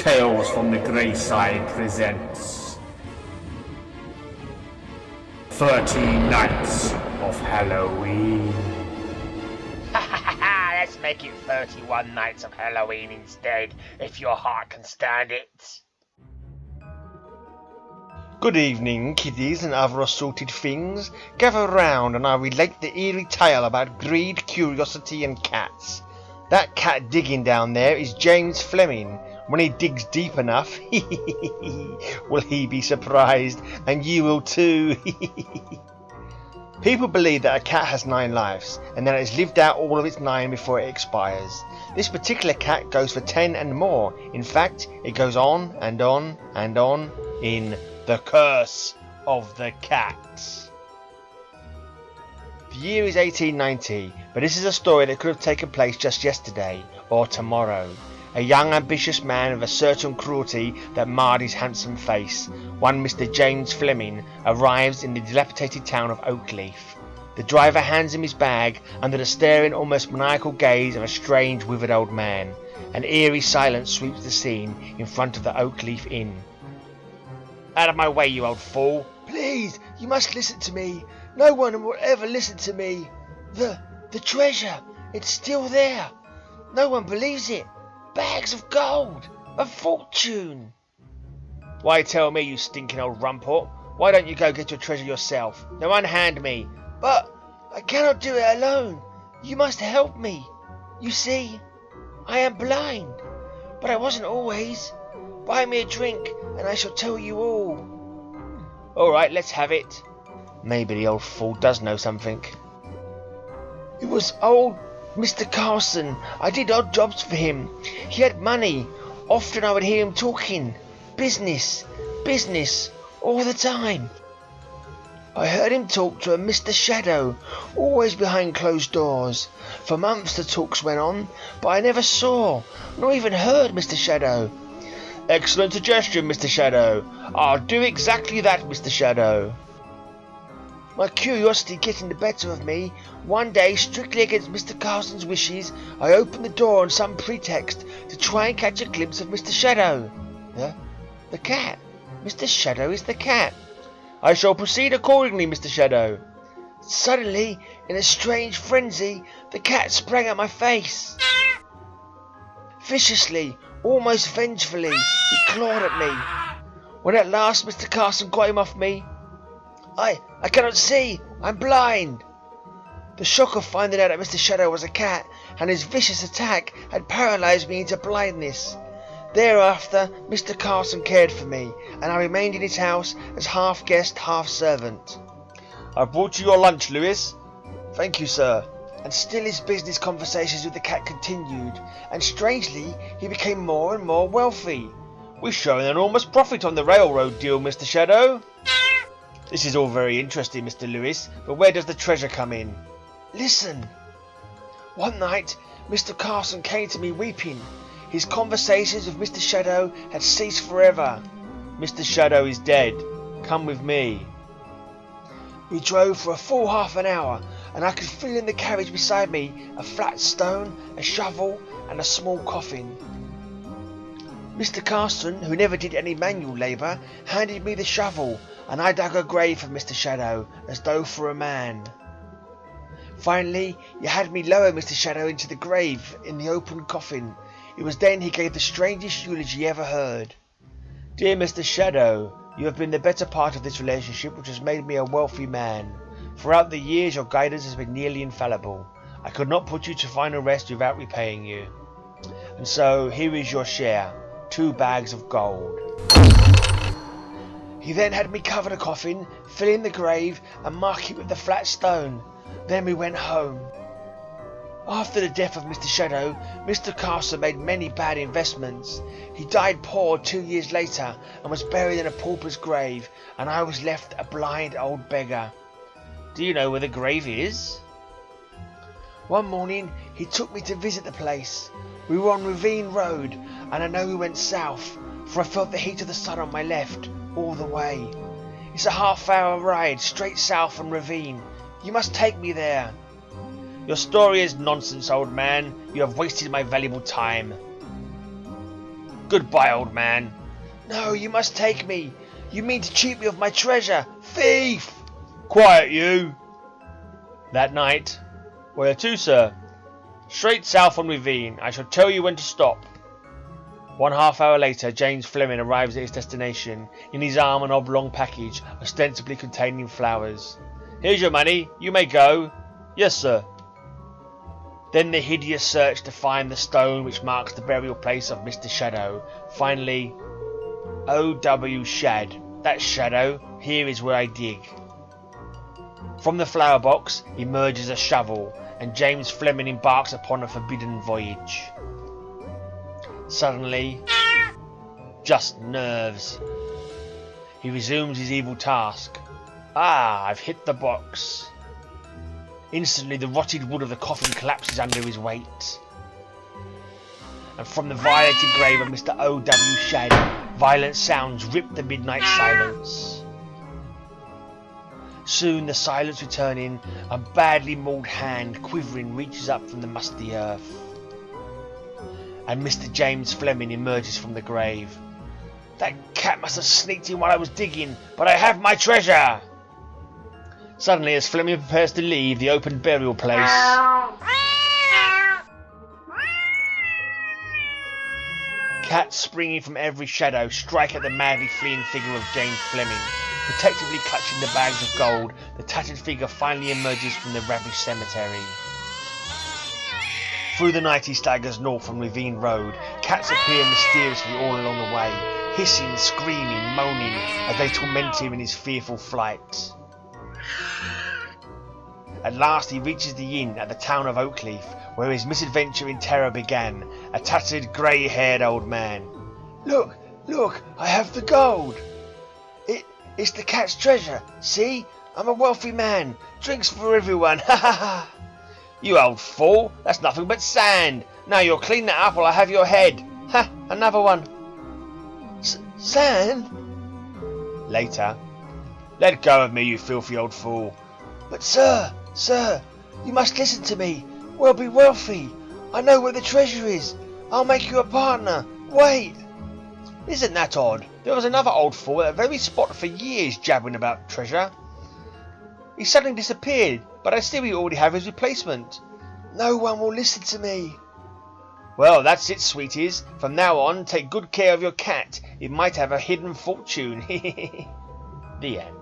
Tales from the Grey Side presents 13 Nights of Halloween. Let's make it 31 Nights of Halloween instead, if your heart can stand it. Good evening, kiddies and other assorted things. Gather round and I'll relate the eerie tale about greed, curiosity and cats. That cat digging down there is James Fleming. When he digs deep enough, will he be surprised? And you will too. People believe that a cat has 9 lives, and that it has lived out all of its 9 before it expires. This particular cat goes for 10 and more. In fact, it goes on and on and on in The Curse of the Cat. The year is 1890, but this is a story that could have taken place just yesterday or tomorrow. A young ambitious man with a certain cruelty that marred his handsome face, one Mr. James Fleming, arrives in the dilapidated town of Oakleaf. The driver hands him his bag under the staring, almost maniacal gaze of a strange, withered old man. An eerie silence sweeps the scene in front of the Oakleaf Inn. "Out of my way, you old fool!" "Please, you must listen to me. No one will ever listen to me. The treasure, it's still there. No one believes it. Bags of gold, a fortune." "Why tell me, you stinking old rumport? Why don't you go get your treasure yourself? Now unhand me." "But I cannot do it alone. You must help me. You see, I am blind, but I wasn't always. Buy me a drink and I shall tell you all." "Alright, let's have it." Maybe the old fool does know something. "It was old Mr. Carson. I did odd jobs for him. He had money. Often I would hear him talking. Business, all the time. I heard him talk to a Mr. Shadow, always behind closed doors. For months the talks went on, but I never saw, nor even heard Mr. Shadow." "Excellent suggestion, Mr. Shadow. I'll do exactly that, Mr. Shadow." My curiosity getting the better of me, one day, strictly against Mr. Carson's wishes, I opened the door on some pretext to try and catch a glimpse of Mr. Shadow. The cat. Mr. Shadow is the cat. "I shall proceed accordingly, Mr. Shadow." Suddenly, in a strange frenzy, the cat sprang at my face. Viciously, almost vengefully, he clawed at me. When at last Mr. Carson got him off me, I cannot see. I'm blind. The shock of finding out that Mr. Shadow was a cat and his vicious attack had paralysed me into blindness. Thereafter, Mr. Carson cared for me, and I remained in his house as half guest, half servant. "I've brought you your lunch, Lewis." "Thank you, sir." And still his business conversations with the cat continued, and strangely he became more and more wealthy. "We're showing enormous profit on the railroad deal, Mr. Shadow." "This is all very interesting, Mr. Lewis, but where does the treasure come in?" "Listen. One night Mr. Carson came to me weeping. His conversations with Mr. Shadow had ceased forever. "Mr. Shadow is dead. Come with me." We drove for a full half an hour, and I could feel in the carriage beside me a flat stone, a shovel, and a small coffin. Mr. Carson, who never did any manual labour, handed me the shovel, and I dug a grave for Mr. Shadow, as though for a man. Finally, he had me lower Mr. Shadow into the grave in the open coffin. It was then he gave the strangest eulogy ever heard. "Dear Mr. Shadow, you have been the better part of this relationship which has made me a wealthy man. Throughout the years your guidance has been nearly infallible. I could not put you to final rest without repaying you. And so here is your share, 2 bags of gold." He then had me cover the coffin, fill in the grave, and mark it with the flat stone. Then we went home. After the death of Mr. Shadow, Mr. Carson made many bad investments. He died poor 2 years later and was buried in a pauper's grave, and I was left a blind old beggar. "Do you know where the grave is?" One morning he took me to visit the place. We were on Ravine Road, and I know we went south, for I felt the heat of the sun on my left all the way. It's a half-hour ride straight south from Ravine. You must take me there. "Your story is nonsense, old man. You have wasted my valuable time." Goodbye, old man. No, you must take me. You mean to cheat me of my treasure. Thief! Quiet, you. That night, where to, sir? Straight south on Ravine. I shall tell you when to stop. 1/2 hour later, James Fleming arrives at his destination, in his arm an oblong package, ostensibly containing flowers. Here's your money. You may go. Yes, sir. Then the hideous search to find the stone which marks the burial place of Mr. Shadow. Finally, O.W. Shad. That's Shadow. Here is where I dig. From the flower box emerges a shovel, and James Fleming embarks upon a forbidden voyage. Suddenly, just nerves. He resumes his evil task. Ah, I've hit the box. Instantly, the rotted wood of the coffin collapses under his weight. And from the violated grave of Mr. O.W. Shad, violent sounds rip the midnight silence. Soon, the silence returning, a badly mauled hand, quivering, reaches up from the musty earth. And Mr. James Fleming emerges from the grave. That cat must have sneaked in while I was digging, but I have my treasure! Suddenly, as Fleming prepares to leave the open burial place, cats springing from every shadow strike at the madly fleeing figure of James Fleming. Protectively clutching the bags of gold, the tattered figure finally emerges from the ravished cemetery. Through the night he staggers north on Ravine Road. Cats appear mysteriously all along the way, hissing, screaming, moaning as they torment him in his fearful flight. At last he reaches the inn at the town of Oakleaf, where his misadventure in terror began. A tattered, grey-haired old man. Look, look, I have the gold. It's the cat's treasure. See? I'm a wealthy man. Drinks for everyone. Ha ha ha. You old fool. That's nothing but sand. Now you'll clean that up or I'll have your head. Ha! Another one. Sand? Later. Let go of me, you filthy old fool. But sir, you must listen to me. We'll be wealthy. I know where the treasure is. I'll make you a partner. Wait. Isn't that odd? There was another old fool at that very spot for years jabbering about treasure. He suddenly disappeared, but I see we already have his replacement. No one will listen to me. Well, that's it, sweeties. From now on, take good care of your cat. It might have a hidden fortune. The end.